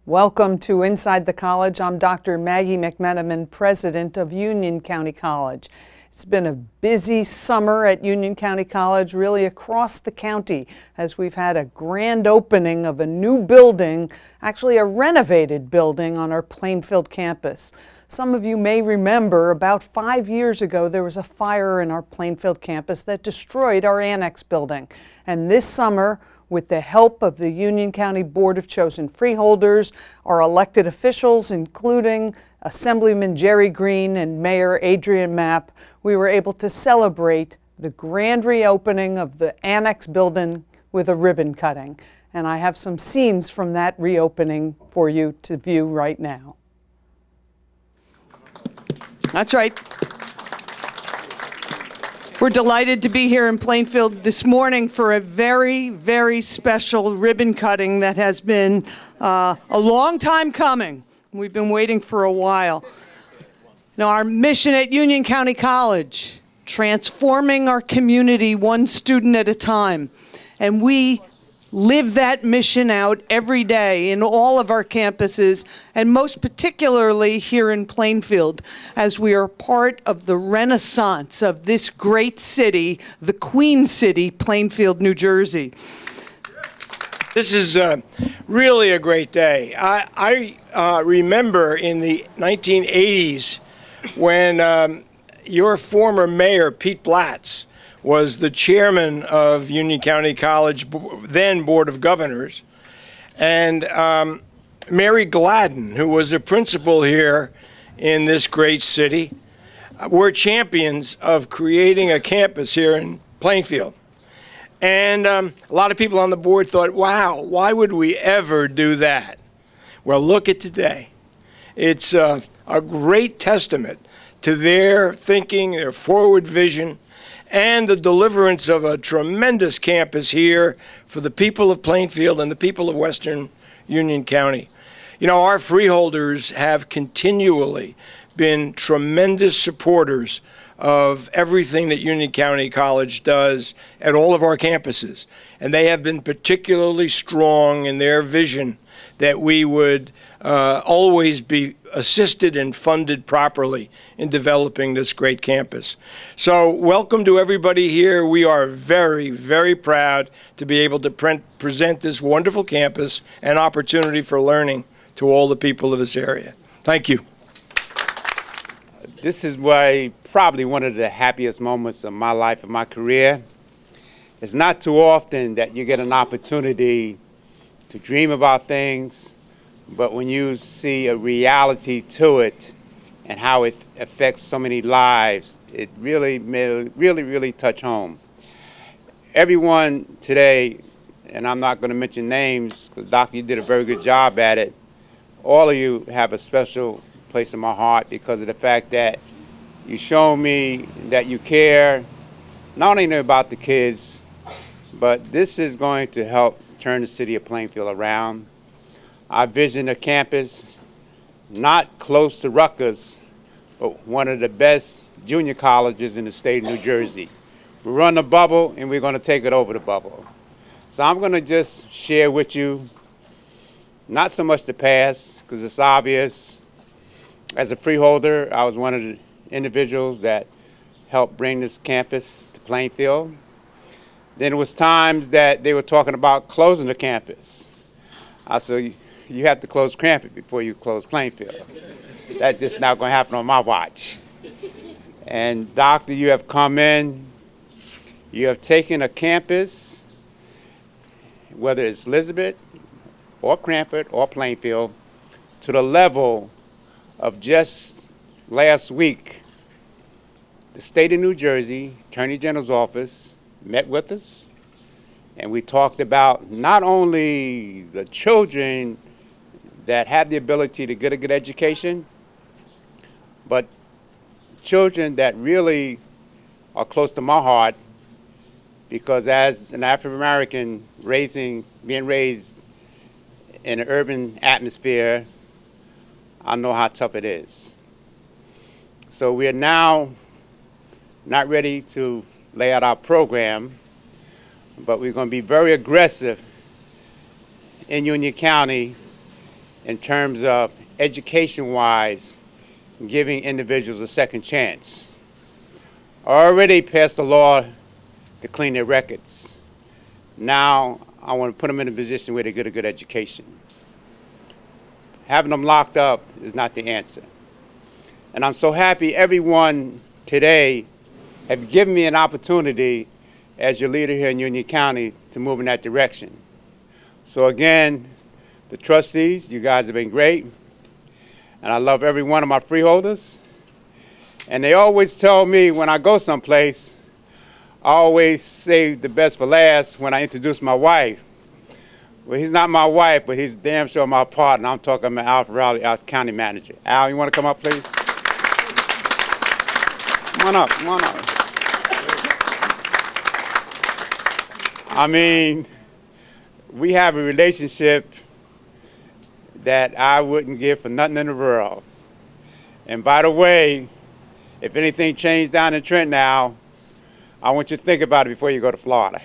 Welcome to Inside the College. I'm Dr. Maggie McMenamin, president of Union County College. It's been a busy summer at Union County College, really across the county, as we've had a grand opening of a new building, actually a renovated building on our Plainfield campus. Some of you may remember about 5 years ago there was a fire in our Plainfield campus that destroyed our annex building. And this summer, with the help of the Union County Board of Chosen Freeholders, our elected officials, including Assemblyman Jerry Green and Mayor Adrian Mapp, we were able to celebrate the grand reopening of the annex building with a ribbon cutting. And I have some scenes from that reopening for you to view right now. That's right. We're delighted to be here in Plainfield this morning for a very, very special ribbon cutting that has been a long time coming. We've been waiting for a while. Now, our mission at Union County College, transforming our community one student at a time. And we live that mission out every day in all of our campuses, and most particularly here in Plainfield, as we are part of the renaissance of this great city, the Queen City, Plainfield, New Jersey. This is really a great day. I remember in the 1980s when your former mayor, Pete Blatz, was the chairman of Union County College, then Board of Governors, and Mary Gladden, who was a principal here in this great city, were champions of creating a campus here in Plainfield. And a lot of people on the board thought, wow, why would we ever do that? Well, look at today. It's a great testament to their thinking, their forward vision, and the deliverance of a tremendous campus here for the people of Plainfield and the people of Western Union County. You know, our freeholders have continually been tremendous supporters of everything that Union County College does at all of our campuses. And they have been particularly strong in their vision that we would always be assisted and funded properly in developing this great campus. So welcome to everybody here. We are very, very proud to be able to present this wonderful campus and opportunity for learning to all the people of this area. Thank you. This is probably one of the happiest moments of my life and my career. It's not too often that you get an opportunity to dream about things, but when you see a reality to it and how it affects so many lives, it really touch home. Everyone today, and I'm not going to mention names because Doctor, you did a very good job at it, all of you have a special place in my heart because of the fact that you show me that you care not only about the kids, but this is going to help turn the city of Plainfield around. I vision a campus not close to Rutgers, but one of the best junior colleges in the state of New Jersey. We run the bubble, and we're going to take it over the bubble. So I'm going to just share with you, not so much the past, because it's obvious. As a freeholder, I was one of the individuals that helped bring this campus to Plainfield. Then it was times that they were talking about closing the campus. I said, you have to close Cranford before you close Plainfield. That's just not going to happen on my watch. And Doctor, you have come in, you have taken a campus, whether it's Elizabeth or Cranford or Plainfield, to the level of just last week, the state of New Jersey, Attorney General's office, met with us, and we talked about not only the children that have the ability to get a good education, but children that really are close to my heart, because as an African American being raised in an urban atmosphere, I know how tough it is. So we are now not ready to lay out our program, but we're going to be very aggressive in Union County in terms of education-wise, giving individuals a second chance. I already passed a law to clean their records. Now I want to put them in a position where they get a good education. Having them locked up is not the answer. And I'm so happy everyone today have given me an opportunity as your leader here in Union County to move in that direction. So again, the trustees, you guys have been great. And I love every one of my freeholders. And they always tell me when I go someplace, I always save the best for last when I introduce my wife. Well, he's not my wife, but he's damn sure my partner. I'm talking about Al Rowley, our county manager. Al, you want to come up, please? Come on up, come on up. I mean, we have a relationship that I wouldn't give for nothing in the world. And by the way, if anything changed down in Trent now, I want you to think about it before you go to Florida.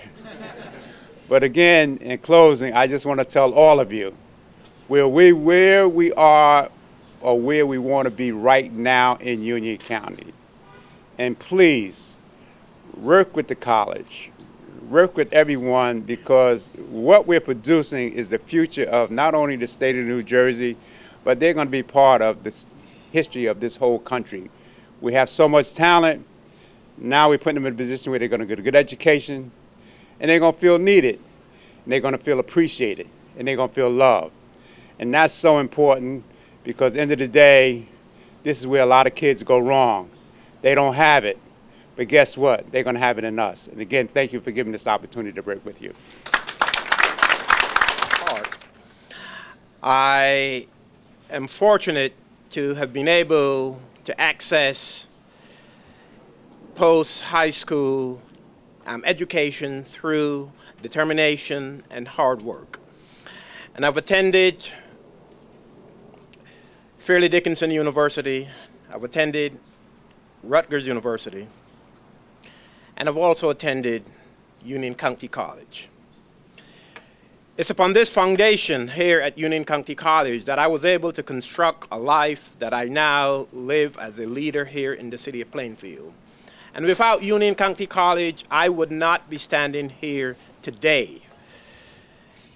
But again, in closing, I just want to tell all of you where we are or where we want to be right now in Union County. And please, work with the college, work with everyone, because what we're producing is the future of not only the state of New Jersey, but they're going to be part of the history of this whole country. We have so much talent. Now we're putting them in a position where they're going to get a good education, and they're going to feel needed, and they're going to feel appreciated, and they're going to feel loved. And that's so important, because at the end of the day, this is where a lot of kids go wrong. They don't have it. But guess what? They're going to have it in us. And again, thank you for giving this opportunity to work with you. I am fortunate to have been able to access post-high school education through determination and hard work. And I've attended Fairleigh Dickinson University, I've attended Rutgers University, and I've also attended Union County College. It's upon this foundation here at Union County College that I was able to construct a life that I now live as a leader here in the city of Plainfield. And without Union County College, I would not be standing here today.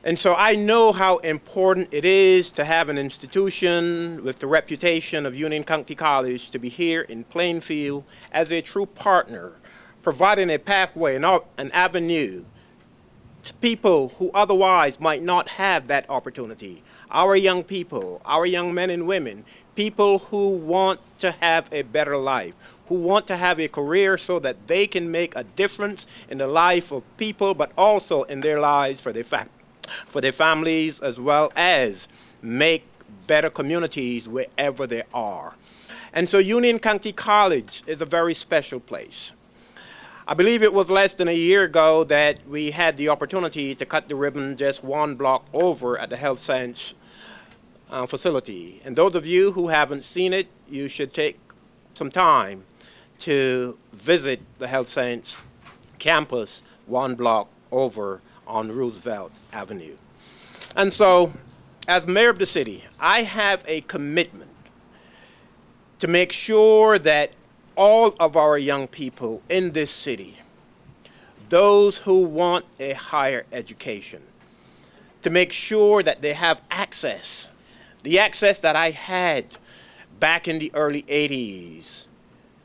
And so I know how important it is to have an institution with the reputation of Union County College to be here in Plainfield as a true partner, providing a pathway, an avenue to people who otherwise might not have that opportunity. Our young people, our young men and women, people who want to have a better life, who want to have a career so that they can make a difference in the life of people, but also in their lives for their families, as well as make better communities wherever they are. And so Union County College is a very special place. I believe it was less than a year ago that we had the opportunity to cut the ribbon just one block over at the Health Science facility. And those of you who haven't seen it, you should take some time to visit the Health Science campus one block over on Roosevelt Avenue. And so, as mayor of the city, I have a commitment to make sure that all of our young people in this city, those who want a higher education, to make sure that they have access, the access that I had back in the early 80s,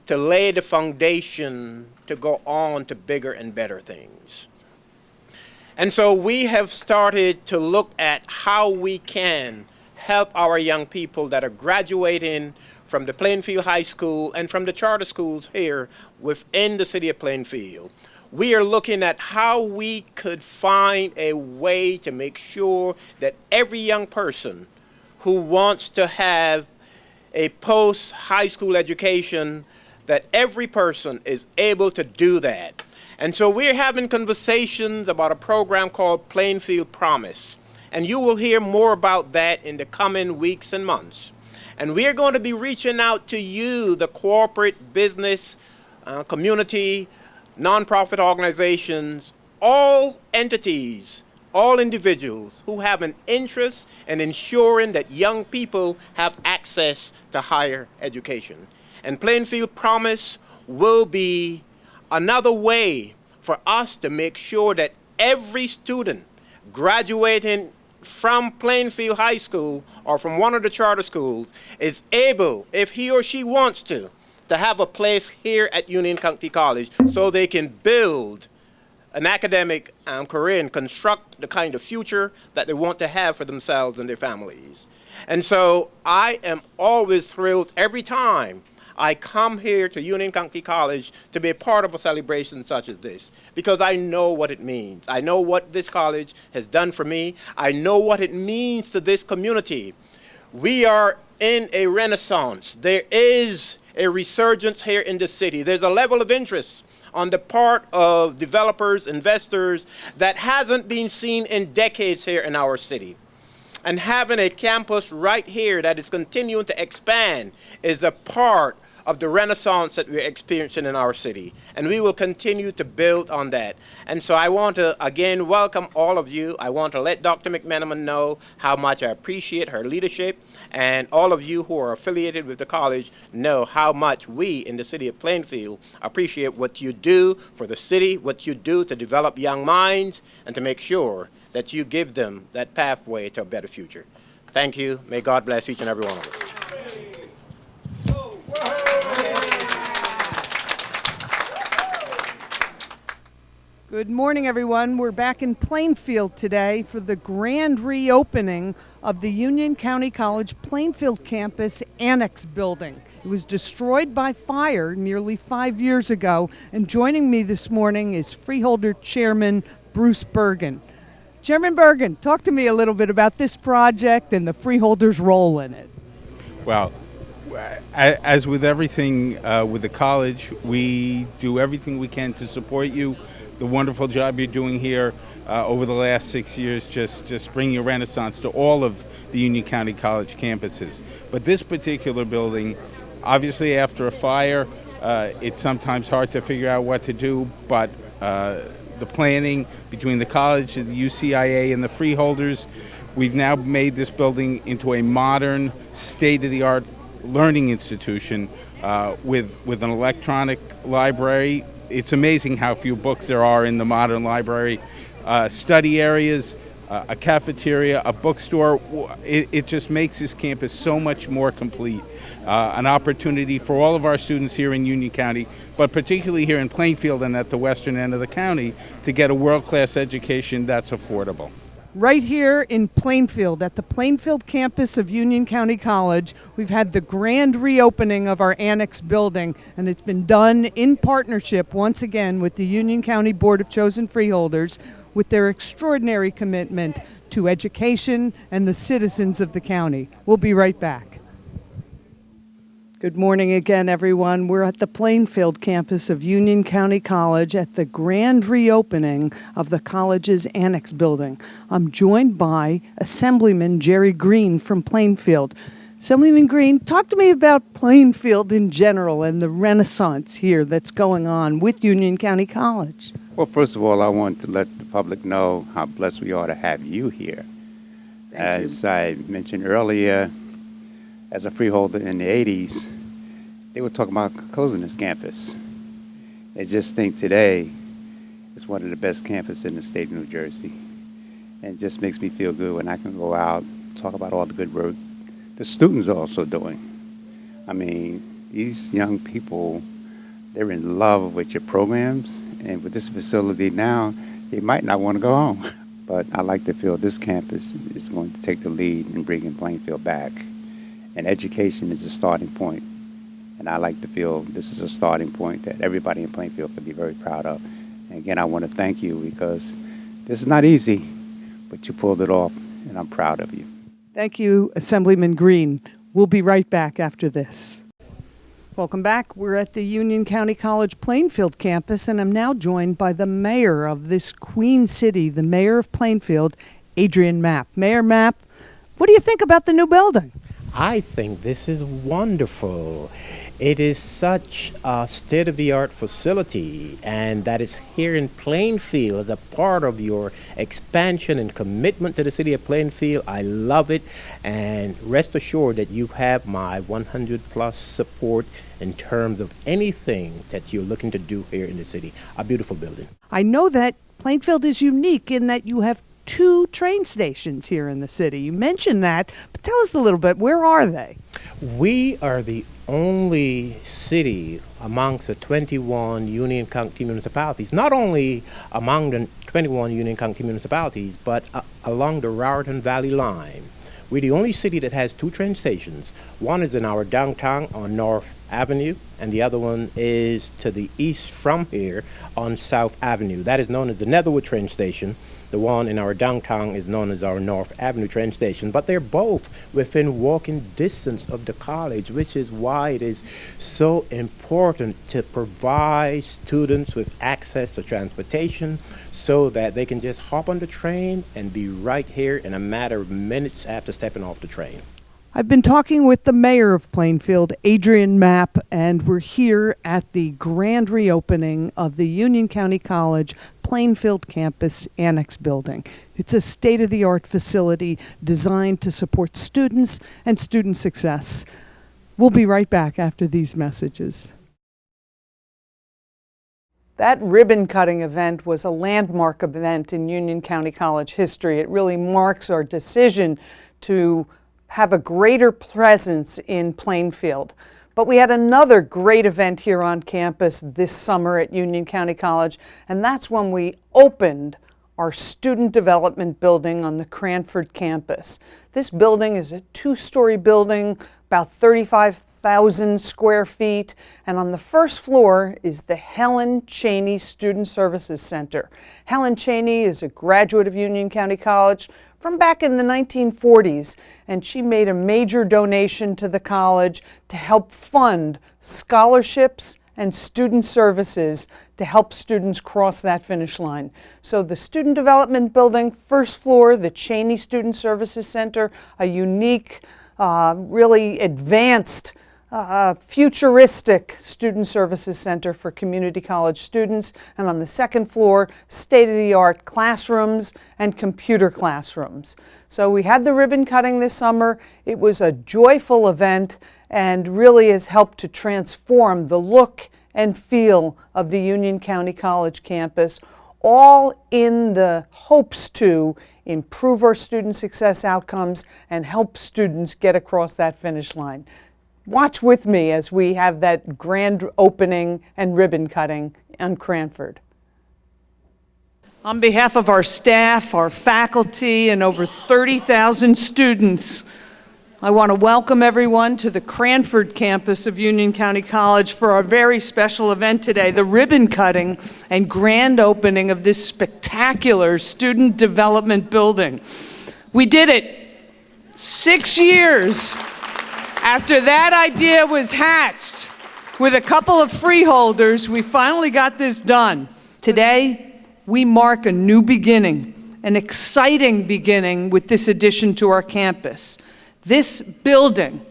to lay the foundation to go on to bigger and better things. And so we have started to look at how we can help our young people that are graduating from the Plainfield High School and from the charter schools here within the city of Plainfield. We are looking at how we could find a way to make sure that every young person who wants to have a post-high school education, that every person is able to do that. And so we're having conversations about a program called Plainfield Promise. And you will hear more about that in the coming weeks and months. And we're going to be reaching out to you, the corporate, business, community, nonprofit organizations, all entities all individuals who have an interest in ensuring that young people have access to higher education. And Plainfield Promise will be another way for us to make sure that every student graduating from Plainfield High School or from one of the charter schools is able, if he or she wants to have a place here at Union County College so they can build an academic career and construct the kind of future that they want to have for themselves and their families. And so I am always thrilled every time I come here to Union County College to be a part of a celebration such as this, because I know what it means. I know what this college has done for me. I know what it means to this community. We are in a renaissance. There is a resurgence here in the city. There's a level of interest on the part of developers, investors, that hasn't been seen in decades here in our city. And having a campus right here that is continuing to expand is a part of the renaissance that we're experiencing in our city. And we will continue to build on that. And so I want to, again, welcome all of you. I want to let Dr. McMenamin know how much I appreciate her leadership. And all of you who are affiliated with the college know how much we in the city of Plainfield appreciate what you do for the city, what you do to develop young minds, and to make sure that you give them that pathway to a better future. Thank you. May God bless each and every one of us. Good morning, everyone. We're back in Plainfield today for the grand reopening of the Union County College Plainfield Campus Annex Building. It was destroyed by fire nearly 5 years ago, and joining me this morning is Freeholder Chairman Bruce Bergen. Chairman Bergen, talk to me a little bit about this project and the freeholders' role in it. Well, as with everything with the college, we do everything we can to support you. The wonderful job you're doing here over the last 6 years, just bringing a renaissance to all of the Union County College campuses. But this particular building, obviously after a fire, it's sometimes hard to figure out what to do, but the planning between the college, the UCIA, and the freeholders, we've now made this building into a modern, state-of-the-art learning institution with an electronic library. It's amazing how few books there are in the modern library. Study areas, a cafeteria, a bookstore. It just makes this campus so much more complete. An opportunity for all of our students here in Union County, but particularly here in Plainfield and at the western end of the county, to get a world-class education that's affordable. Right here in Plainfield, at the Plainfield campus of Union County College, we've had the grand reopening of our annex building, and it's been done in partnership, once again, with the Union County Board of Chosen Freeholders, with their extraordinary commitment to education and the citizens of the county. We'll be right back. Good morning again, everyone. We're at the Plainfield campus of Union County College at the grand reopening of the college's annex building. I'm joined by Assemblyman Jerry Green from Plainfield. Assemblyman Green, talk to me about Plainfield in general and the renaissance here that's going on with Union County College. Well, first of all, I want to let the public know how blessed we are to have you here. As I mentioned earlier, as a freeholder in the 80s, they were talking about closing this campus. They just think today it's one of the best campuses in the state of New Jersey. And it just makes me feel good when I can go out and talk about all the good work the students are also doing. I mean, these young people, they're in love with your programs. And with this facility now, they might not want to go home. But I like to feel this campus is going to take the lead in bringing Plainfield back. And education is a starting point. And I like to feel this is a starting point that everybody in Plainfield can be very proud of. And again, I want to thank you because this is not easy, but you pulled it off, and I'm proud of you. Thank you, Assemblyman Green. We'll be right back after this. Welcome back. We're at the Union County College Plainfield campus, and I'm now joined by the mayor of this Queen City, the mayor of Plainfield, Adrian Mapp. Mayor Mapp, what do you think about the new building? I think this is wonderful. It is such a state-of-the-art facility, and that is here in Plainfield as a part of your expansion and commitment to the city of Plainfield. I love it, and rest assured that you have my 100+ support in terms of anything that you're looking to do here in the city. A beautiful building. I know that Plainfield is unique in that you have 2 train stations here in the city. You mentioned that, but tell us a little bit, where are they? We are the only city amongst the 21 Union County municipalities, not only among the 21 Union County municipalities, but along the Raritan Valley line. We're the only city that has 2 train stations. One is in our downtown on North Avenue, and the other one is to the east from here on South Avenue. That is known as the Netherwood train station. The one in our downtown is known as our North Avenue train station, but they're both within walking distance of the college, which is why it is so important to provide students with access to transportation so that they can just hop on the train and be right here in a matter of minutes after stepping off the train. I've been talking with the mayor of Plainfield, Adrian Mapp, and we're here at the grand reopening of the Union County College Plainfield Campus Annex Building. It's a state-of-the-art facility designed to support students and student success. We'll be right back after these messages. That ribbon-cutting event was a landmark event in Union County College history. It really marks our decision to have a greater presence in Plainfield. But we had another great event here on campus this summer at Union County College, and that's when we opened our student development building on the Cranford campus. This building is a 2-story building, about 35,000 square feet, and on the first floor is the Helen Cheney Student Services Center. Helen Cheney is a graduate of Union County College from back in the 1940s, and she made a major donation to the college to help fund scholarships and student services to help students cross that finish line. So the Student Development Building, first floor, the Cheney Student Services Center, a unique, really advanced, futuristic student services center for community college students, and on the second floor, state-of-the-art classrooms and computer classrooms. So we had the ribbon cutting this summer. It was a joyful event and really has helped to transform the look and feel of the Union County College campus, all in the hopes to improve our student success outcomes and help students get across that finish line. Watch with me as we have that grand opening and ribbon cutting on Cranford. On behalf of our staff, our faculty, and over 30,000 students, I want to welcome everyone to the Cranford campus of Union County College for our very special event today, the ribbon cutting and grand opening of this spectacular student development building. We did it 6 years after that idea was hatched. With a couple of freeholders, we finally got this done. Today, we mark a new beginning, an exciting beginning with this addition to our campus. This building,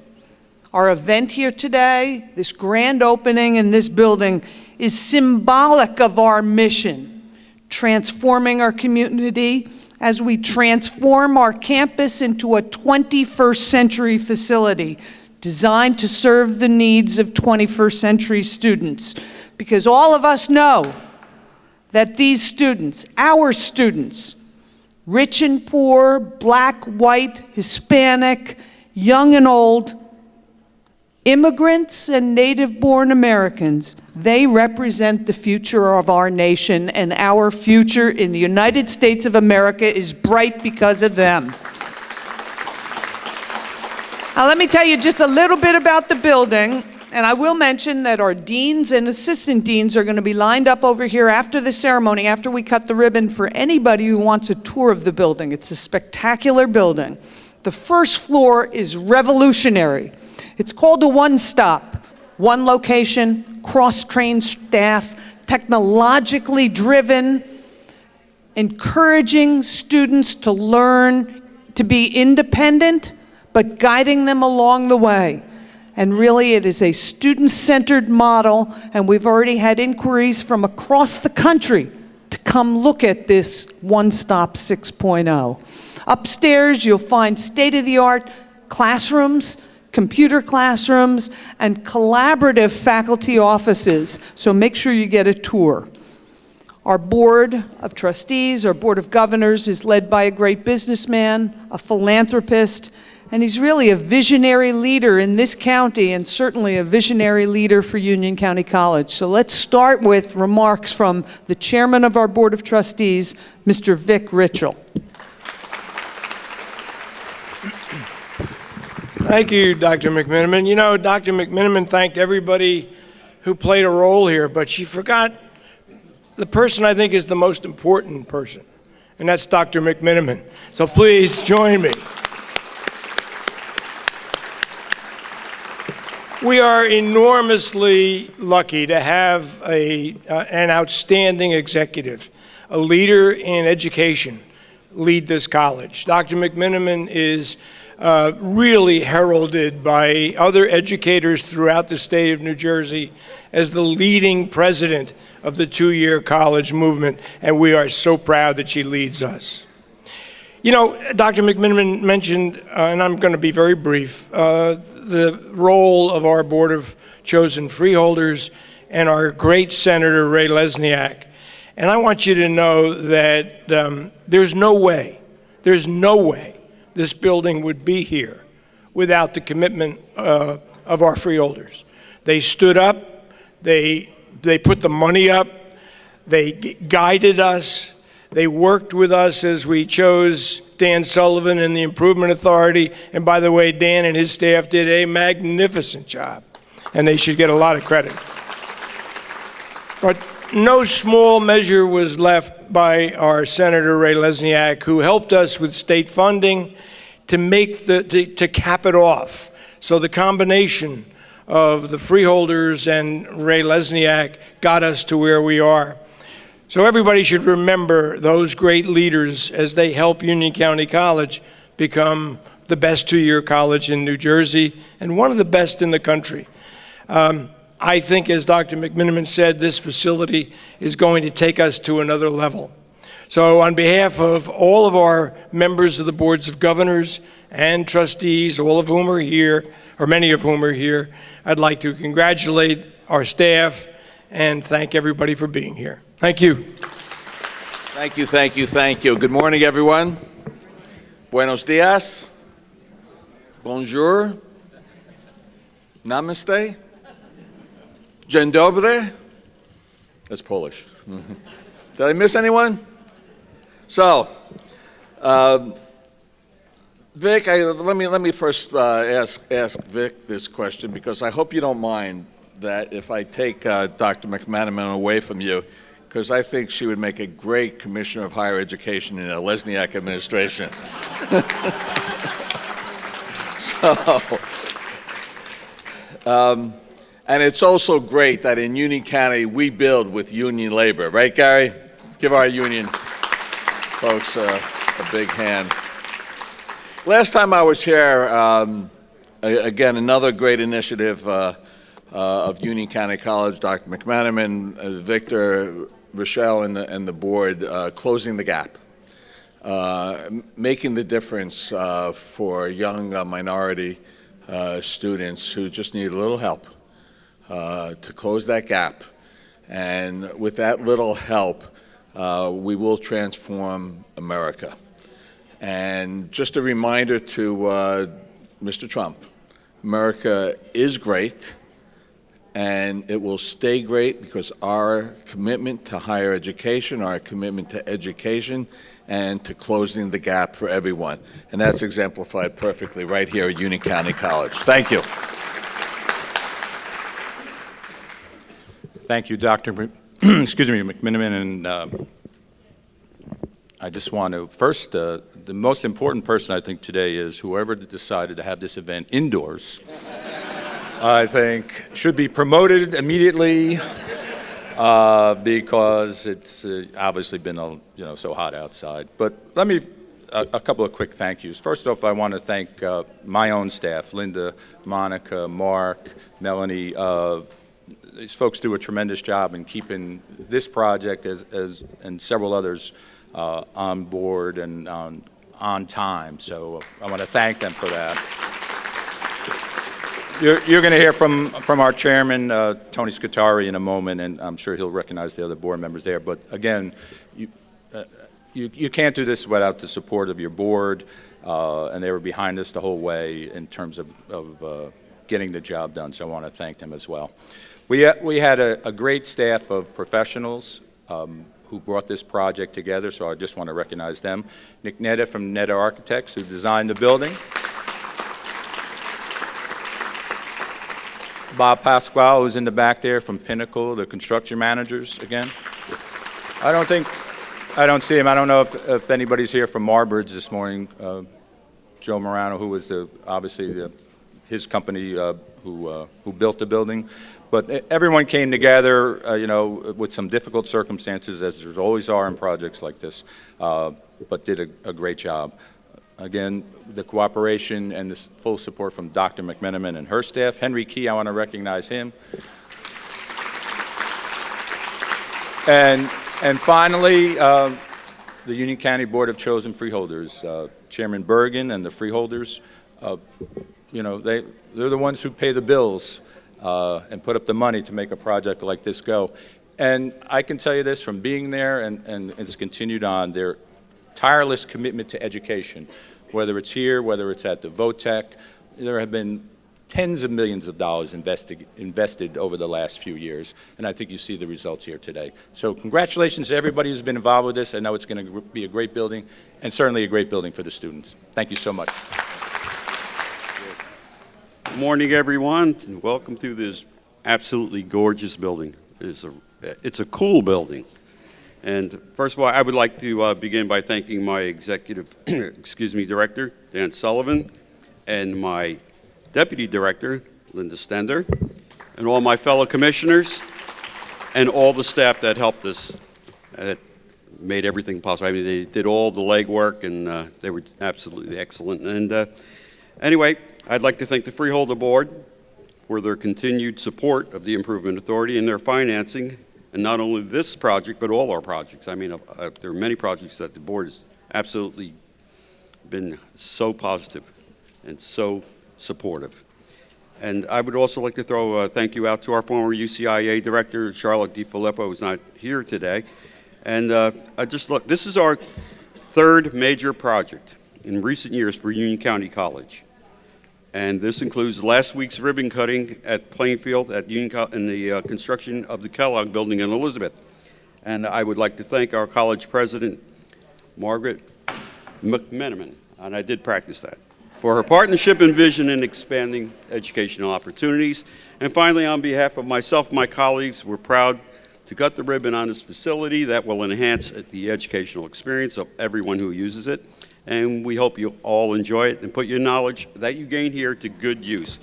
our event here today, this grand opening in this building, is symbolic of our mission, transforming our community as we transform our campus into a 21st century facility designed to serve the needs of 21st century students. Because all of us know that these students, our students, rich and poor, black, white, Hispanic, young and old, immigrants and native-born Americans, they represent the future of our nation, and our future in the United States of America is bright because of them. Now, let me tell you just a little bit about the building, and I will mention that our deans and assistant deans are going to be lined up over here after the ceremony, after we cut the ribbon, for anybody who wants a tour of the building. It's a spectacular building. The first floor is revolutionary. It's called a one-stop, one location, cross-trained staff, technologically driven, encouraging students to learn to be independent, but guiding them along the way. And really, it is a student-centered model, and we've already had inquiries from across the country to come look at this One Stop 6.0. Upstairs, you'll find state-of-the-art classrooms, computer classrooms, and collaborative faculty offices, so make sure you get a tour. Our Board of Trustees, our Board of Governors, is led by a great businessman, a philanthropist, and he's really a visionary leader in this county and certainly a visionary leader for Union County College. So let's start with remarks from the chairman of our Board of Trustees, Mr. Vic Ritchell. Thank you, Dr. McMenamin. You know, Dr. McMenamin thanked everybody who played a role here, but she forgot the person I think is the most important person, and that's Dr. McMenamin. So please join me. We are enormously lucky to have an outstanding executive, a leader in education, lead this college. Dr. McMenamin is really heralded by other educators throughout the state of New Jersey as the leading president of the two-year college movement, and we are so proud that she leads us. You know, Dr. McMenamin mentioned, and I'm going to be very brief, the role of our Board of Chosen Freeholders and our great Senator Ray Lesniak. And I want you to know that there's no way this building would be here without the commitment of our freeholders. They stood up, they put the money up, they guided us, they worked with us as we chose Dan Sullivan and the Improvement Authority. And by the way, Dan and his staff did a magnificent job, and they should get a lot of credit. But no small measure was left by our Senator Ray Lesniak, who helped us with state funding to cap it off. So the combination of the freeholders and Ray Lesniak got us to where we are. So everybody should remember those great leaders as they help Union County College become the best two-year college in New Jersey and one of the best in the country. I think, as Dr. McMenamin said, this facility is going to take us to another level. So on behalf of all of our members of the boards of governors and trustees, all of whom are here, or many of whom are here, I'd like to congratulate our staff and thank everybody for being here. Thank you. Thank you, thank you, thank you. Good morning, everyone. Buenos dias. Bonjour. Namaste. Dzień dobry. That's Polish. Did I miss anyone? So, Vic, let me first ask Vic this question, because I hope you don't mind that if I take Dr. McMenamin away from you, because I think she would make a great Commissioner of Higher Education in a Lesniak administration. And it's also great that in Union County we build with union labor, right, Gary? Give our union folks a big hand. Last time I was here, again, another great initiative of Union County College, Dr. McMenamin, Victor, Rochelle, and the board, closing the gap, making the difference for young minority students who just need a little help to close that gap. And with that little help, we will transform America. And just a reminder to Mr. Trump, America is great, and it will stay great because our commitment to higher education, our commitment to education, and to closing the gap for everyone. And that's exemplified perfectly right here at Union County College. Thank you. Thank you, Dr. McMenamin, and I just want to first, the most important person I think today is whoever decided to have this event indoors. I think should be promoted immediately because it's obviously been so hot outside. But let me a couple of quick thank yous. First off, I want to thank my own staff, Linda, Monica, Mark, Melanie. These folks do a tremendous job in keeping this project and several others on board and on time. So I want to thank them for that. You're going to hear from our chairman, Tony Scutari, in a moment, and I'm sure he'll recognize the other board members there. But again, you can't do this without the support of your board, and they were behind us the whole way in terms of getting the job done. So I want to thank them as well. We had a great staff of professionals who brought this project together, so I just want to recognize them. Nick Netta from Netta Architects, who designed the building. Bob Pasquale, who's in the back there from Pinnacle, the construction managers again. I don't see him. I don't know if anybody's here from Marbridge this morning. Joe Morano, who was his company who built the building. But everyone came together, with some difficult circumstances, as there always are in projects like this, but did a great job. Again, the cooperation and the full support from Dr. McMenamin and her staff. Henry Key, I want to recognize him. And finally, the Union County Board of Chosen Freeholders, Chairman Bergen and the freeholders. They're the ones who pay the bills and put up the money to make a project like this go. And I can tell you this from being there, and it's continued on, their tireless commitment to education, whether it's here, whether it's at the VOTEC. There have been tens of millions of dollars invested over the last few years, and I think you see the results here today. So congratulations to everybody who's been involved with this. I know it's going to be a great building, and certainly a great building for the students. Thank you so much. Good morning, everyone, and welcome to this absolutely gorgeous building. It's a cool building. And first of all, I would like to begin by thanking my executive, director, Dan Sullivan, and my deputy director, Linda Stender, and all my fellow commissioners, and all the staff that helped us, that made everything possible. I mean, they did all the legwork, and they were absolutely excellent. And anyway, I'd like to thank the Freeholder Board for their continued support of the Improvement Authority and their financing. And not only this project, but all our projects. I mean, there are many projects that the board has absolutely been so positive and so supportive. And I would also like to throw a thank you out to our former UCIA director, Charlotte DiFilippo, who's not here today. And this is our third major project in recent years for Union County College. And this includes last week's ribbon cutting at Plainfield in the construction of the Kellogg building in Elizabeth. And I would like to thank our college president, Margaret McMenamin, and I did practice that, for her partnership and vision in expanding educational opportunities. And finally, on behalf of myself and my colleagues, we're proud to cut the ribbon on this facility that will enhance the educational experience of everyone who uses it. And we hope you all enjoy it and put your knowledge that you gain here to good use.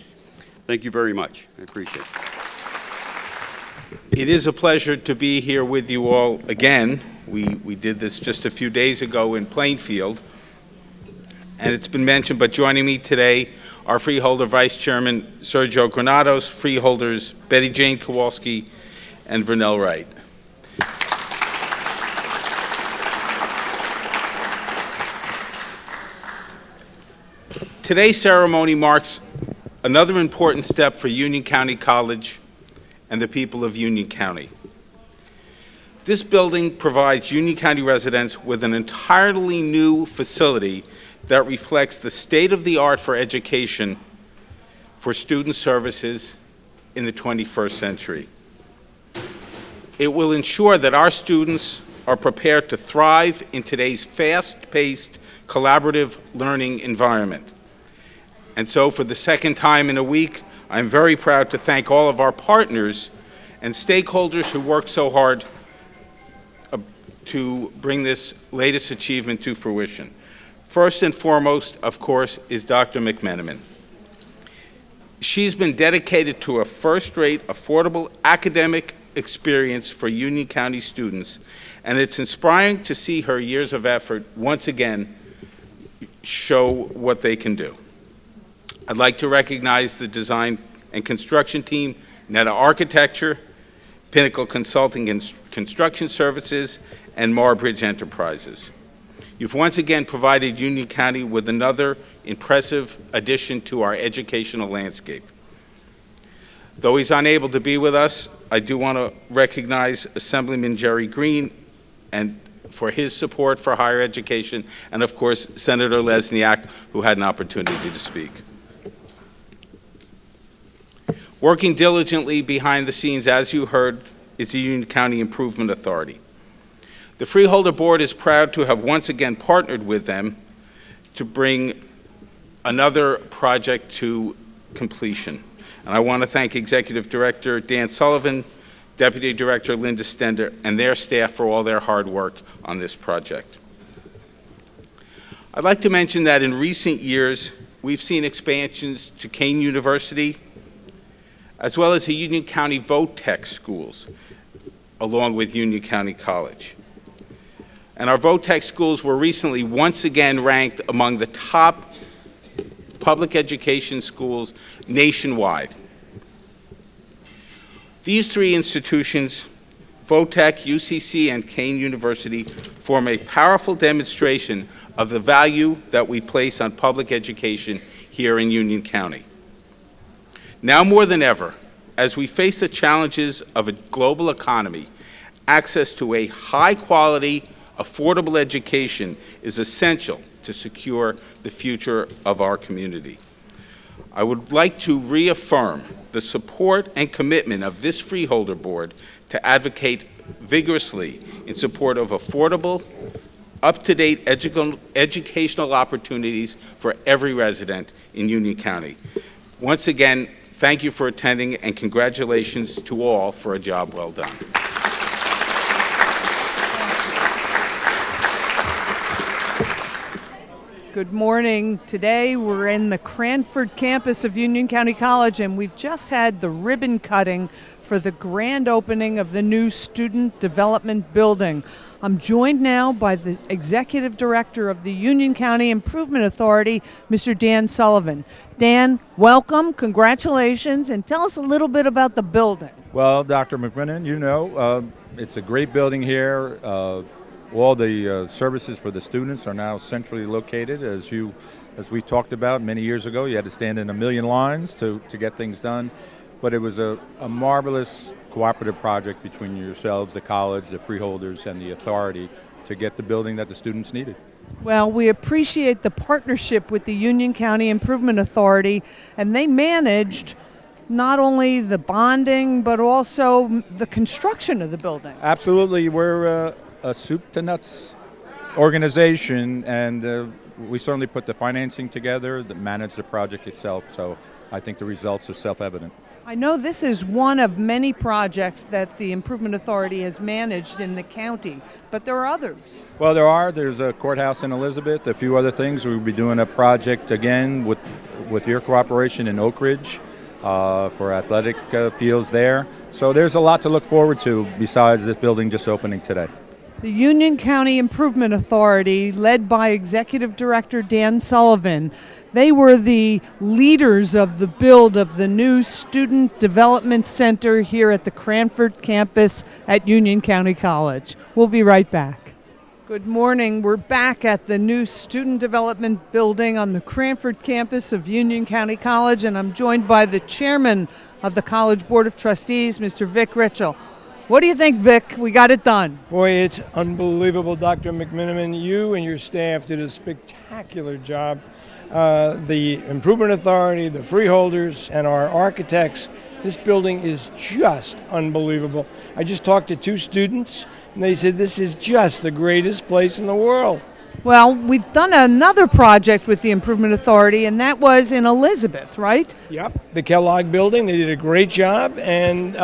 Thank you very much. I appreciate it. It is a pleasure to be here with you all again. We did this just a few days ago in Plainfield, and it's been mentioned, but joining me today are Freeholder Vice Chairman Sergio Granados, Freeholders Betty Jane Kowalski, and Vernell Wright. Today's ceremony marks another important step for Union County College and the people of Union County. This building provides Union County residents with an entirely new facility that reflects the state-of-the-art for education for student services in the 21st century. It will ensure that our students are prepared to thrive in today's fast-paced, collaborative learning environment. And so for the second time in a week, I'm very proud to thank all of our partners and stakeholders who worked so hard to bring this latest achievement to fruition. First and foremost, of course, is Dr. McMenamin. She's been dedicated to a first-rate, affordable academic experience for Union County students, and it's inspiring to see her years of effort once again show what they can do. I'd like to recognize the design and construction team, Netta Architecture, Pinnacle Consulting and Construction Services, and Marbridge Enterprises. You've once again provided Union County with another impressive addition to our educational landscape. Though he's unable to be with us, I do want to recognize Assemblyman Jerry Green and for his support for higher education, and of course, Senator Lesniak, who had an opportunity to speak. Working diligently behind the scenes, as you heard, is the Union County Improvement Authority. The Freeholder Board is proud to have once again partnered with them to bring another project to completion. And I want to thank Executive Director Dan Sullivan, Deputy Director Linda Stender, and their staff for all their hard work on this project. I'd like to mention that in recent years, we've seen expansions to Kane University, as well as the Union County VOTEC schools, along with Union County College. And our VOTEC schools were recently once again ranked among the top public education schools nationwide. These three institutions, VOTEC, UCC, and Kane University, form a powerful demonstration of the value that we place on public education here in Union County. Now more than ever, as we face the challenges of a global economy, access to a high-quality, affordable education is essential to secure the future of our community. I would like to reaffirm the support and commitment of this Freeholder Board to advocate vigorously in support of affordable, up-to-date educational opportunities for every resident in Union County. Once again, thank you for attending, and congratulations to all for a job well done. Good morning. Today we're in the Cranford campus of Union County College, and we've just had the ribbon cutting for the grand opening of the new Student Development Building. I'm joined now by the Executive Director of the Union County Improvement Authority, Mr. Dan Sullivan. Dan, welcome, congratulations, and tell us a little bit about the building. Well, Dr. McMenamin, you know, it's a great building here. All the services for the students are now centrally located. As we talked about many years ago, you had to stand in a million lines to get things done. But it was a marvelous cooperative project between yourselves, the college, the freeholders, and the authority to get the building that the students needed. Well, we appreciate the partnership with the Union County Improvement Authority, and they managed not only the bonding, but also the construction of the building. Absolutely. We're a soup to nuts organization, and we certainly put the financing together that manage the project itself, so I think the results are self-evident. I know this is one of many projects that the Improvement Authority has managed in the county, but there are others. Well, there's a courthouse in Elizabeth, a few other things. We'll be doing a project again with your cooperation in Oak Ridge for athletic fields there, so there's a lot to look forward to besides this building just opening today. The Union County Improvement Authority, led by Executive Director Dan Sullivan, they were the leaders of the build of the new Student Development Center here at the Cranford campus at Union County College. We'll be right back. Good morning. We're back at the new Student Development Building on the Cranford campus of Union County College, and I'm joined by the chairman of the College Board of Trustees, Mr. Vic Ritchell. What do you think, Vic? We got it done. Boy, it's unbelievable, Dr. McMenamin. You and your staff did a spectacular job. The Improvement Authority, the freeholders, and our architects, this building is just unbelievable. I just talked to two students, and they said this is just the greatest place in the world. Well, we've done another project with the Improvement Authority, and that was in Elizabeth, right? Yep. The Kellogg Building, they did a great job, and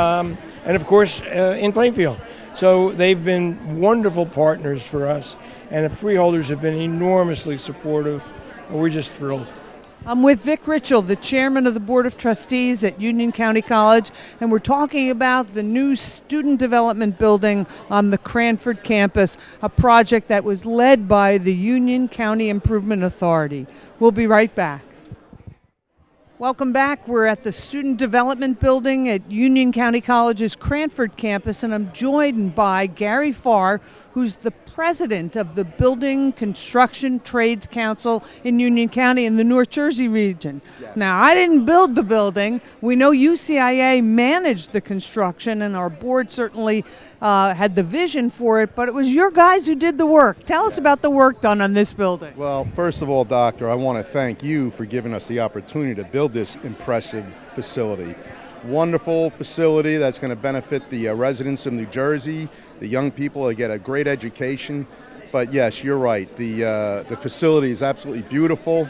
of course in Plainfield. So they've been wonderful partners for us, and the freeholders have been enormously supportive, and we're just thrilled. I'm with Vic Ritchell, the chairman of the Board of Trustees at Union County College, and we're talking about the new student development building on the Cranford campus, a project that was led by the Union County Improvement Authority. We'll be right back. Welcome back. We're at the Student Development Building at Union County College's Cranford campus, and I'm joined by Gary Farr, who's the president of the Building Construction Trades Council in Union County in the North Jersey region. Yes. Now, I didn't build the building. We know UCIA managed the construction, and our board certainly had the vision for it, but it was your guys who did the work. Tell us about the work done on this building. Well, first of all, Doctor, I want to thank you for giving us the opportunity to build this impressive facility. Wonderful facility that's going to benefit the residents of New Jersey, the young people that get a great education. But yes, you're right. The facility is absolutely beautiful.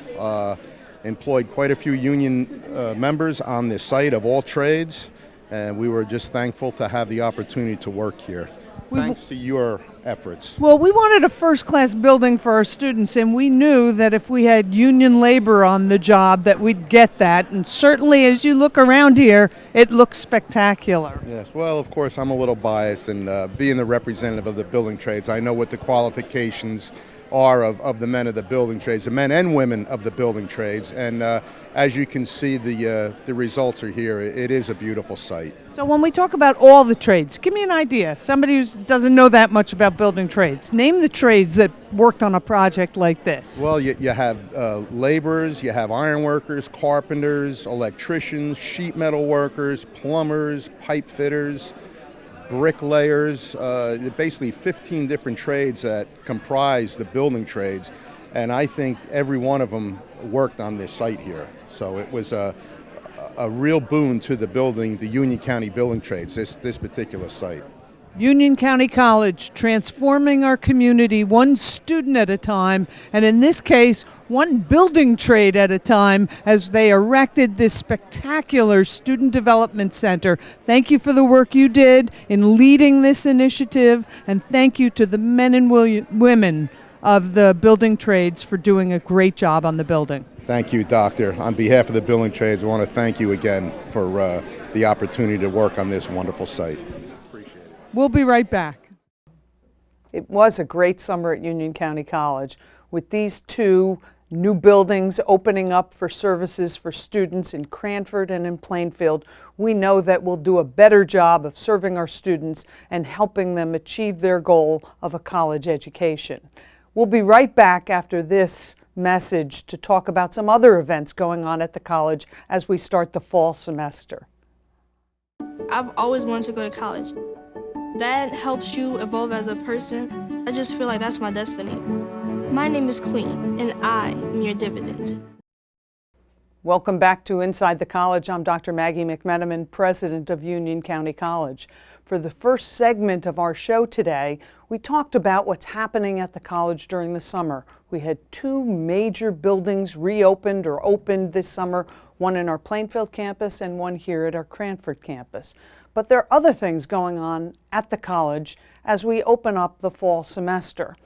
Employed quite a few union members on this site of all trades, and we were just thankful to have the opportunity to work here. Thanks to your efforts. Well, we wanted a first-class building for our students, and we knew that if we had union labor on the job that we'd get that. And certainly as you look around here, it looks spectacular. Yes, well, of course, I'm a little biased, and being the representative of the building trades, I know what the qualifications are of the men of the building trades, the men and women of the building trades. And as you can see, the results are here. It is a beautiful site. So when we talk about all the trades, give me an idea. Somebody who doesn't know that much about building trades, name the trades that worked on a project like this. Well, you have laborers, you have iron workers, carpenters, electricians, sheet metal workers, plumbers, pipe fitters, bricklayers, basically 15 different trades that comprise the building trades, and I think every one of them worked on this site here. So it was a real boon to the building, the Union County building trades, this particular site. Union County College, transforming our community one student at a time, and in this case, one building trade at a time, as they erected this spectacular student development center. Thank you for the work you did in leading this initiative, and thank you to the men and women of the building trades for doing a great job on the building. Thank you, Doctor. On behalf of the building trades, I want to thank you again for the opportunity to work on this wonderful site. We'll be right back. It was a great summer at Union County College with these two new buildings opening up for services for students in Cranford and in Plainfield. We know that we'll do a better job of serving our students and helping them achieve their goal of a college education. We'll be right back after this message to talk about some other events going on at the college as we start the fall semester. I've always wanted to go to college. That helps you evolve as a person. I just feel like that's my destiny. My name is Queen, and I am your dividend. Welcome back to Inside the College. I'm Dr. Maggie McMenamin, president of Union County College. For the first segment of our show today, we talked about what's happening at the college during the summer. We had two major buildings reopened or opened this summer, one in our Plainfield campus and one here at our Cranford campus. But there are other things going on at the college as we open up the fall semester.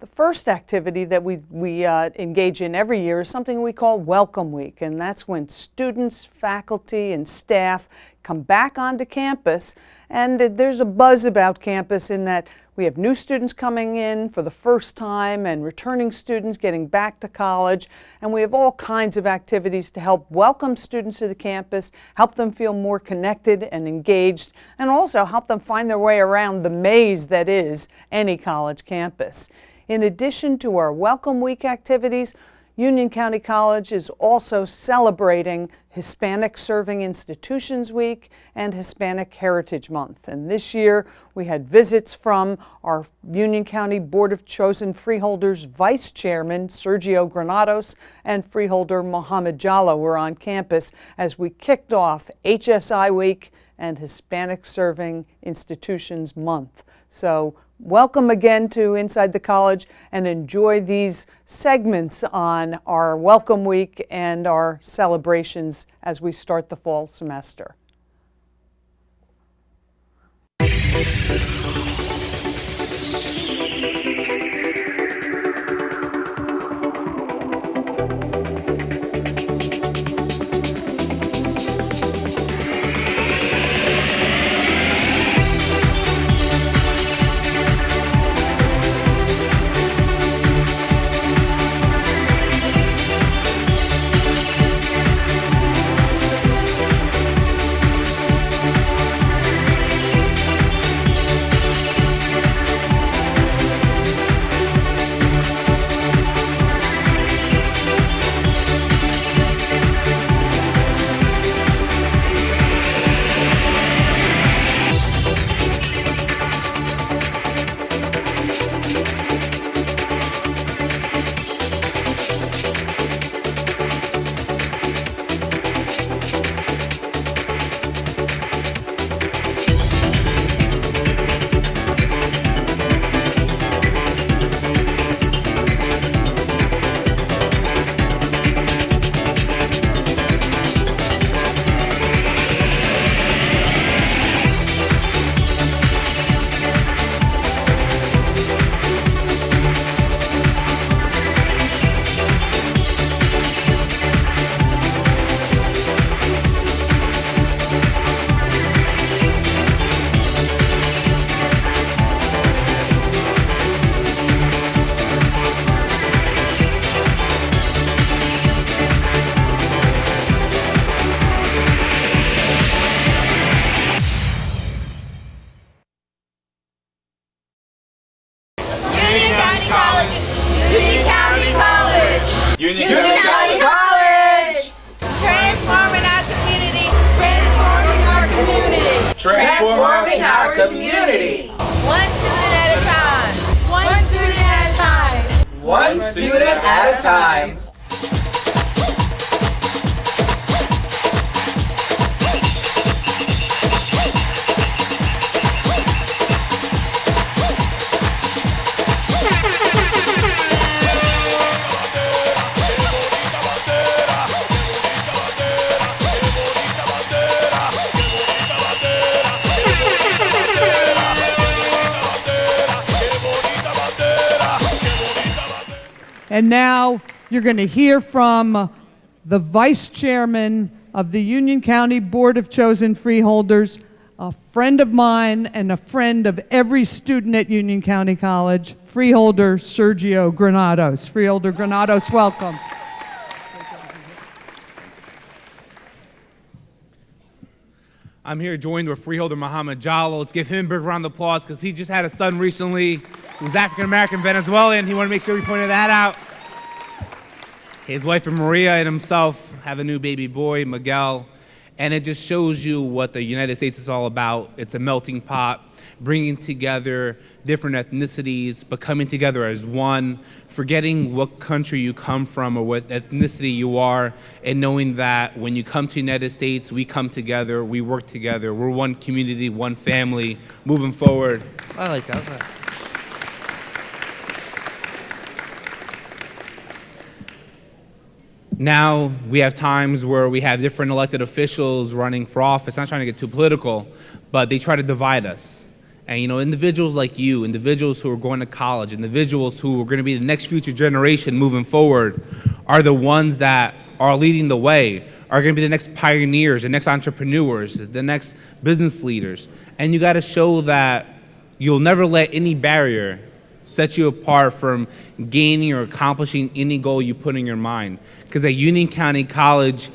The first activity that we engage in every year is something we call Welcome Week, and that's when students, faculty, and staff come back onto campus, and there's a buzz about campus in that we have new students coming in for the first time and returning students getting back to college, and we have all kinds of activities to help welcome students to the campus, help them feel more connected and engaged, and also help them find their way around the maze that is any college campus. In addition to our Welcome Week activities, Union County College is also celebrating Hispanic Serving Institutions Week and Hispanic Heritage Month. And this year we had visits from our Union County Board of Chosen Freeholders Vice Chairman Sergio Granados and Freeholder Mohammed Jallo were on campus as we kicked off HSI Week and Hispanic Serving Institutions Month. So welcome again to Inside the College and enjoy these segments on our Welcome Week and our celebrations as we start the fall semester. Transforming our community. One student at a time. One student at a time. One student at a time. And now you're going to hear from the Vice Chairman of the Union County Board of Chosen Freeholders, a friend of mine and a friend of every student at Union County College, Freeholder Sergio Granados. Freeholder Granados, welcome. I'm here joined with Freeholder Muhammad Jallo. Let's give him a big round of applause because he just had a son recently who's African-American Venezuelan. He wanted to make sure we pointed that out. His wife Maria and himself have a new baby boy, Miguel. And it just shows you what the United States is all about. It's a melting pot, bringing together different ethnicities, but coming together as one, forgetting what country you come from or what ethnicity you are, and knowing that when you come to the United States, we come together, we work together, we're one community, one family, moving forward. I like that. Now we have times where we have different elected officials running for office. I'm not trying to get too political, but they try to divide us. And individuals like you, individuals who are going to college, individuals who are going to be the next future generation moving forward, are the ones that are leading the way, are going to be the next pioneers, the next entrepreneurs, the next business leaders. And you got to show that you'll never let any barrier set you apart from gaining or accomplishing any goal you put in your mind. Because at Union County College,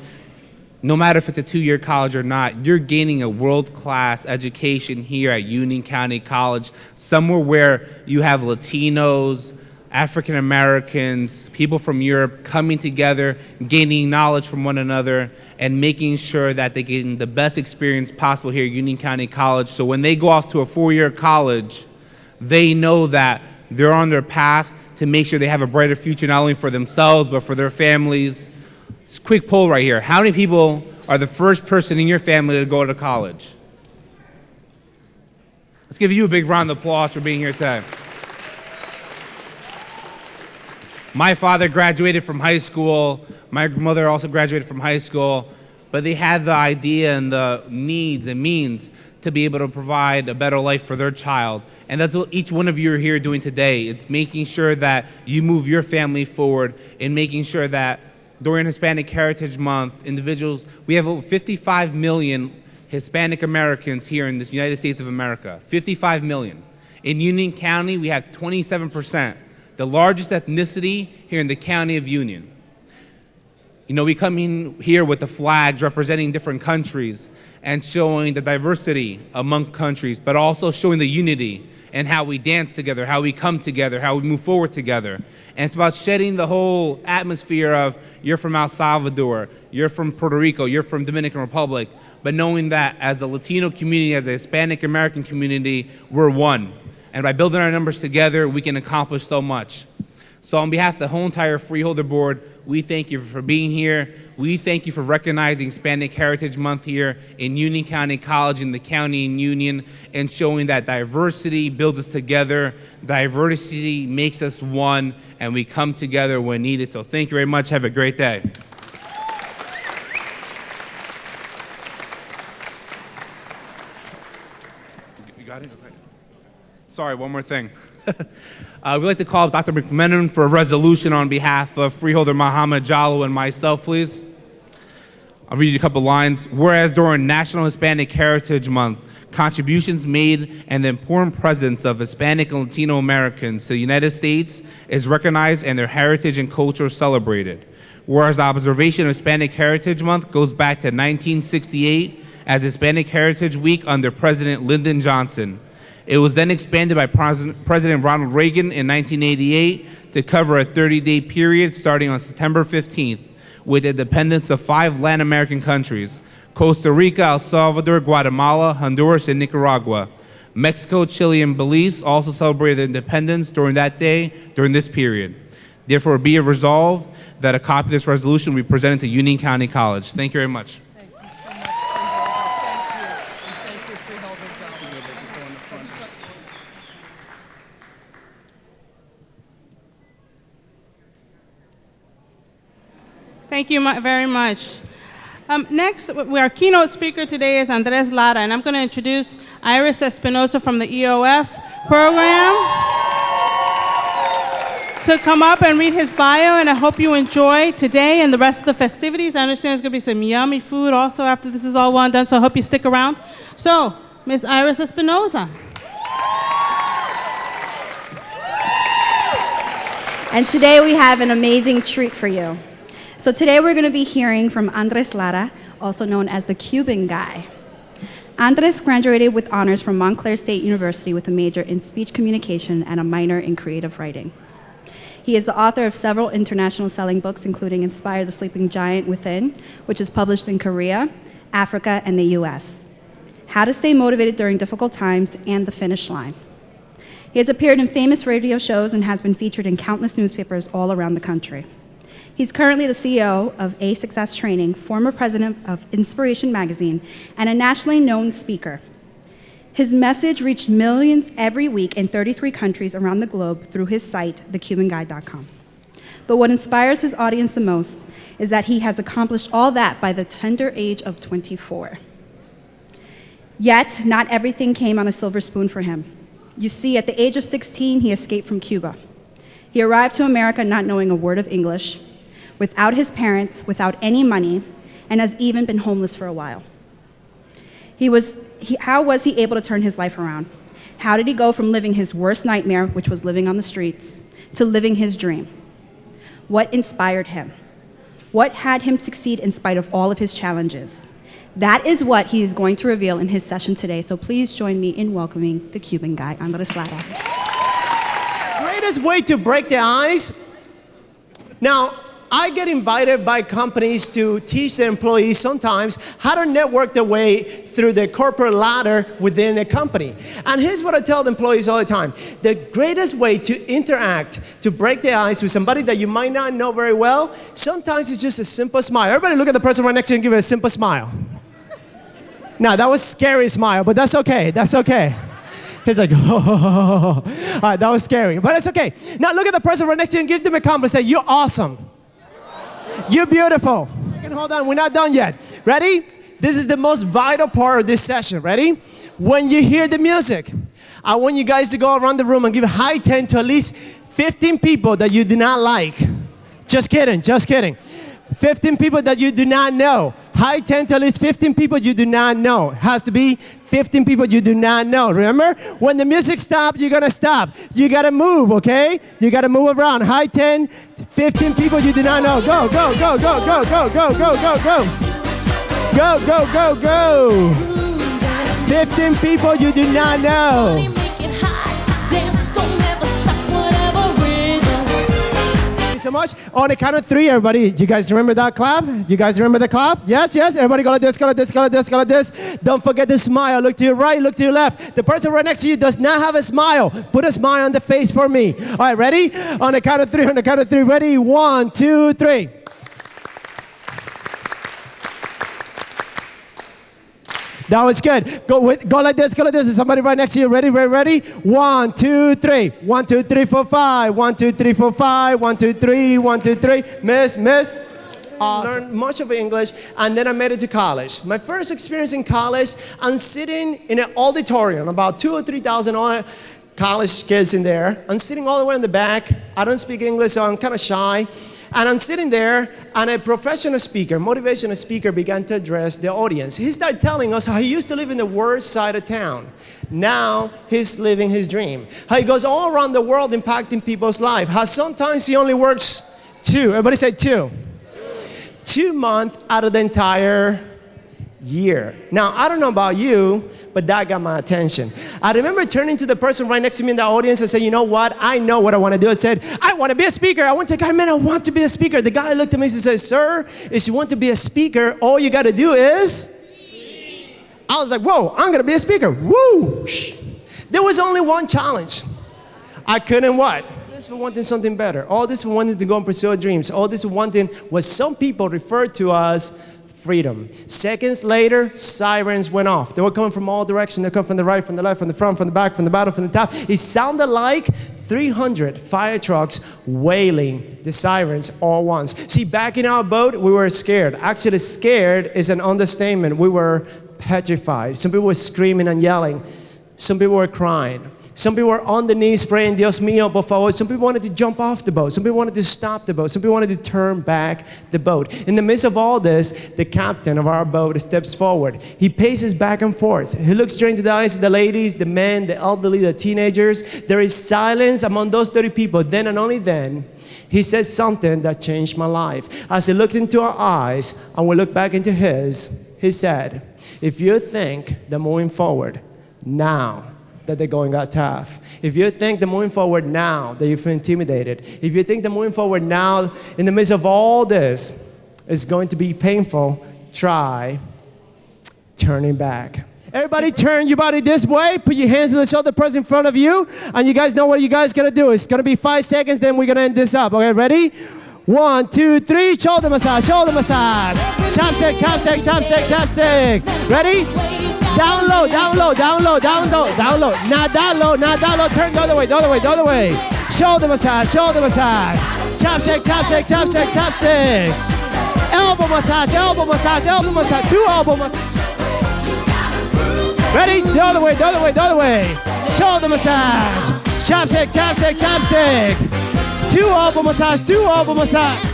no matter if it's a 2-year college or not, you're gaining a world-class education here at Union County College, somewhere where you have Latinos, African Americans, people from Europe coming together, gaining knowledge from one another, and making sure that they get the best experience possible here at Union County College. So when they go off to a 4-year college, they know that they're on their path to make sure they have a brighter future, not only for themselves, but for their families. It's a quick poll right here. How many people are the first person in your family to go to college? Let's give you a big round of applause for being here today. My father graduated from high school. My mother also graduated from high school. But they had the idea and the needs and means to be able to provide a better life for their child. And that's what each one of you are here doing today. It's making sure that you move your family forward and making sure that during Hispanic Heritage Month, we have over 55 million Hispanic Americans here in the United States of America. 55 million. In Union County, we have 27%, the largest ethnicity here in the county of Union. We come in here with the flags representing different countries and showing the diversity among countries, but also showing the unity and how we dance together, how we come together, how we move forward together. And it's about shedding the whole atmosphere of you're from El Salvador, you're from Puerto Rico, you're from Dominican Republic, but knowing that as a Latino community, as a Hispanic American community, we're one. And by building our numbers together, we can accomplish so much. So on behalf of the whole entire Freeholder Board, we thank you for being here. We thank you for recognizing Hispanic Heritage Month here in Union County College, in the county and Union, and showing that diversity builds us together, diversity makes us one, and we come together when needed. So thank you very much. Have a great day. You got it? Okay. Sorry, one more thing. We'd like to call Dr. McMenamin for a resolution on behalf of Freeholder Muhammad Jallo and myself, please. I'll read you a couple lines. Whereas during National Hispanic Heritage Month, contributions made and the important presence of Hispanic and Latino Americans to the United States is recognized and their heritage and culture celebrated. Whereas the observation of Hispanic Heritage Month goes back to 1968 as Hispanic Heritage Week under President Lyndon Johnson. It was then expanded by President Ronald Reagan in 1988 to cover a 30-day period starting on September 15th with the independence of 5 Latin American countries. Costa Rica, El Salvador, Guatemala, Honduras, and Nicaragua. Mexico, Chile, and Belize also celebrated independence during that day, during this period. Therefore, be it resolved that a copy of this resolution will be presented to Union County College. Thank you very much. Thank you so much for your help. Thank you for helping us. Thank you very much. Next, our keynote speaker today is Andres Lara, and I'm going to introduce Iris Espinosa from the EOF program to come up and read his bio, and I hope you enjoy today and the rest of the festivities. I understand there's going to be some yummy food also after this is all well done, so I hope you stick around. So, Ms. Iris Espinosa. And today we have an amazing treat for you. So today we're going to be hearing from Andres Lara, also known as the Cuban guy. Andres graduated with honors from Montclair State University with a major in speech communication and a minor in creative writing. He is the author of several international selling books, including Inspire the Sleeping Giant Within, which is published in Korea, Africa, and the US. How to Stay Motivated During Difficult Times, and The Finish Line. He has appeared in famous radio shows and has been featured in countless newspapers all around the country. He's currently the CEO of A Success Training, former president of Inspiration Magazine, and a nationally known speaker. His message reached millions every week in 33 countries around the globe through his site, thecubanguy.com. But what inspires his audience the most is that he has accomplished all that by the tender age of 24. Yet, not everything came on a silver spoon for him. You see, at the age of 16, he escaped from Cuba. He arrived to America not knowing a word of English, without his parents, without any money, and has even been homeless for a while. How was he able to turn his life around? How did he go from living his worst nightmare, which was living on the streets, to living his dream? What inspired him? What had him succeed in spite of all of his challenges? That is what he is going to reveal in his session today. So please join me in welcoming the Cuban guy, Andres Lara. Greatest way to break the ice? Now, I get invited by companies to teach their employees sometimes how to network their way through the corporate ladder within a company. And here's what I tell the employees all the time. The greatest way to interact, to break the ice with somebody that you might not know very well, sometimes it's just a simple smile. Everybody look at the person right next to you and give it a simple smile. Now, that was a scary smile, but that's okay. That's okay. He's like, oh. All right, that was scary, but it's okay. Now, look at the person right next to you and give them a compliment. Say, you're awesome. You're beautiful. Hold on, we're not done yet. Ready? This is the most vital part of this session. Ready? When you hear the music, I want you guys to go around the room and give a high 10 to at least 15 people that you do not like. Just kidding, just kidding. 15 people that you do not know. High 10 to at least 15 people you do not know. It has to be 15 people you do not know. Remember? When the music stops, you're going to stop. You got to move, okay? You got to move around. High 10, 15 people you do not know. Go, go, go, go, go, go, go, go, go, go. Go, go, go, go. 15 people you do not know. So much. On the count of 3, everybody. You guys remember that clap? You guys remember the clap? Yes, yes. Everybody go like this, go like this, go like this, go like this. Don't forget to smile. Look to your right, look to your left. The person right next to you does not have a smile. Put a smile on the face for me. All right, ready? On the count of 3, on the count of 3. Ready? 1, 2, 3. That was good. Go like this, go like this. Is somebody right next to you? Ready, ready, ready? 1, 2, 3. 1, 2, 3, 4, 5. 1, 2, 3, 4, 5. 1, 2, 3. 1, 2, 3. Miss. Awesome. Learned much of English, and then I made it to college. My first experience in college, I'm sitting in an auditorium, about 2,000 or 3,000 college kids in there. I'm sitting all the way in the back. I don't speak English, so I'm kind of shy. And I'm sitting there, and a professional speaker, motivational speaker, began to address the audience. He started telling us how he used to live in the worst side of town. Now he's living his dream. How he goes all around the world impacting people's life. How sometimes he only works 2. Everybody say 2. 2 months out of the entire year. Now, I don't know about you, but that got my attention. I remember turning to the person right next to me in the audience and saying, you know what? I know what I want to do. I said, I want to be a speaker. I went to the guy, man, I want to be a speaker. The guy looked at me and said, sir, if you want to be a speaker, all you got to do is I was like, whoa, I'm going to be a speaker. Woo! There was only one challenge. I couldn't what? This for wanting something better. All this for wanting to go and pursue our dreams. All this for wanting what some people refer to as freedom. Seconds later, sirens went off. They were coming from all directions. They come from the right, from the left, from the front, from the back, from the bottom, from the top. It sounded like 300 fire trucks wailing the sirens all once. See, back in our boat, we were scared. Actually, scared is an understatement. We were petrified. Some people were screaming and yelling. Some people were crying. Some people were on the knees praying, Dios mío, por favor. Some people wanted to jump off the boat. Some people wanted to stop the boat. Some people wanted to turn back the boat. In the midst of all this, the captain of our boat steps forward. He paces back and forth. He looks straight into the eyes of the ladies, the men, the elderly, the teenagers. There is silence among those 30 people. Then and only then, he says something that changed my life. As he looked into our eyes and we looked back into his, he said, if you think that moving forward now, that the going got tough. If you think that moving forward now that you feel intimidated, if you think that moving forward now in the midst of all this is going to be painful, try turning back. Everybody turn your body this way, put your hands on the shoulder person in front of you, and you guys know what you guys gotta do. It's gonna be 5 seconds, then we're gonna end this up. Okay, ready? 1, 2, 3, shoulder massage, shoulder massage. Chopstick, chopstick, chopstick, chopstick. Ready? Down low, down low, down low, down low, down low. Not down low, not down low. Turn the other way, the other way, the other way. Shoulder massage, shoulder massage. Chopstick, chopstick, chopstick, chopstick. Elbow massage, elbow massage, elbow massage. 2 elbow massage. Ready? The other way, the other way, the other way. Shoulder massage. Chopstick, chopstick, chopstick. 2 elbow massage, 2 elbow massage.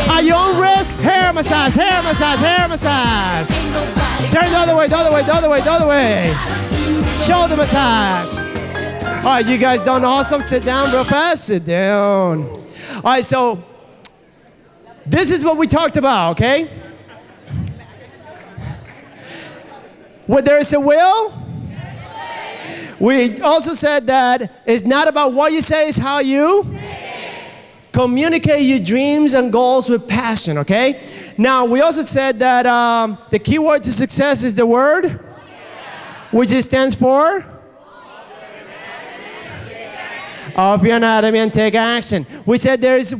At your own risk, hair massage, hair massage, hair massage. Turn the other way, the other way, the other way, the other way. Shoulder massage. All right, you guys done awesome. Sit down real fast. Sit down. All right, so this is what we talked about, okay? Where there is a will, we also said that it's not about what you say, it's how you communicate your dreams and goals with passion, okay? Now, we also said that the key word to success is the word, which stands for? Off your anatomy and take action. We said there's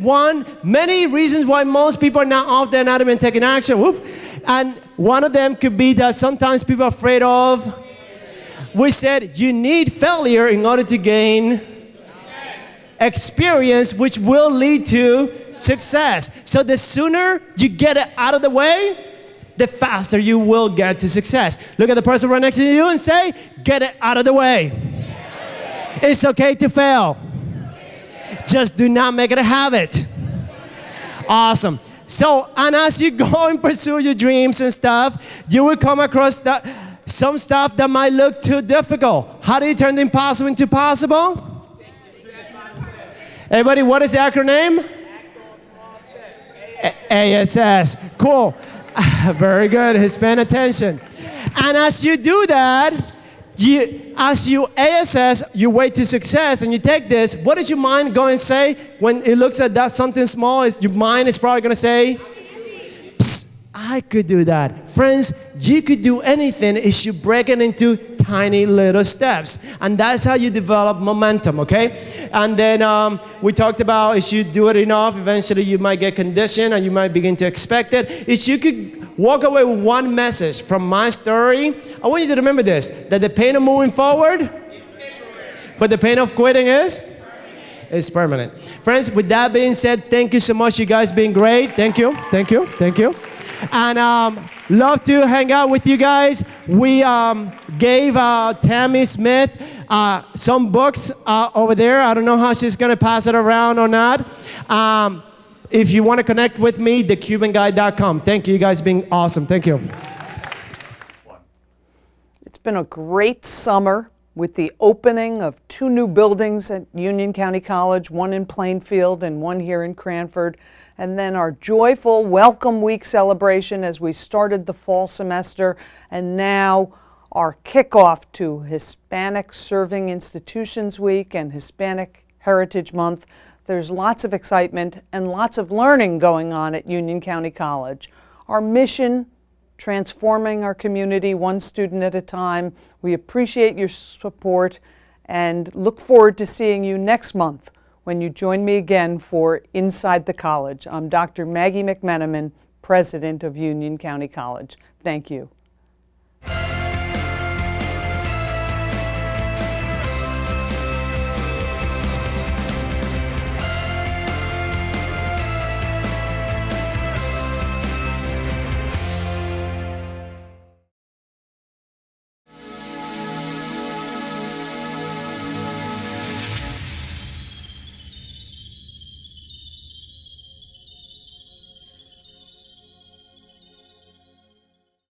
many reasons why most people are not off their anatomy and taking action. Whoop. And one of them could be that sometimes people are afraid of. We said you need failure in order to gain experience, which will lead to success. So the sooner you get it out of the way, the faster you will get to success. Look at the person right next to you and say, get it out of the way. It's okay to fail. Just do not make it a habit. Awesome. So, and as you go and pursue your dreams and stuff, you will come across some stuff that might look too difficult. How do you turn the impossible into possible? Everybody, what is the acronym? ASS. Cool. Very good. He's paying attention. And as you do that, as you ASS your way to success, and you take this, what is your mind going to say when it looks at that something small? Your mind is probably going to say, I could do that. Friends, you could do anything if you break it into tiny little steps. And that's how you develop momentum, okay? And then we talked about if you do it enough, eventually you might get conditioned and you might begin to expect it. If you could walk away with one message from my story, I want you to remember this, that the pain of moving forward, but the pain of quitting is permanent. Friends, with that being said, thank you so much. You guys being great. Thank you, thank you, thank you. And love to hang out with you guys. We gave Tammy Smith some books over there. I don't know how she's going to pass it around or not. If you want to connect with me, thecubanguy.com. Thank you. You guys being awesome. Thank you. It's been a great summer with the opening of 2 new buildings at Union County College, one in Plainfield and one here in Cranford. And then our joyful Welcome Week celebration as we started the fall semester, and now our kickoff to Hispanic Serving Institutions Week and Hispanic Heritage Month. There's lots of excitement and lots of learning going on at Union County College. Our mission transforming our community one student at a time. We appreciate your support and look forward to seeing you next month when you join me again for Inside the College. I'm Dr. Maggie McMenamin, President of Union County College. Thank you.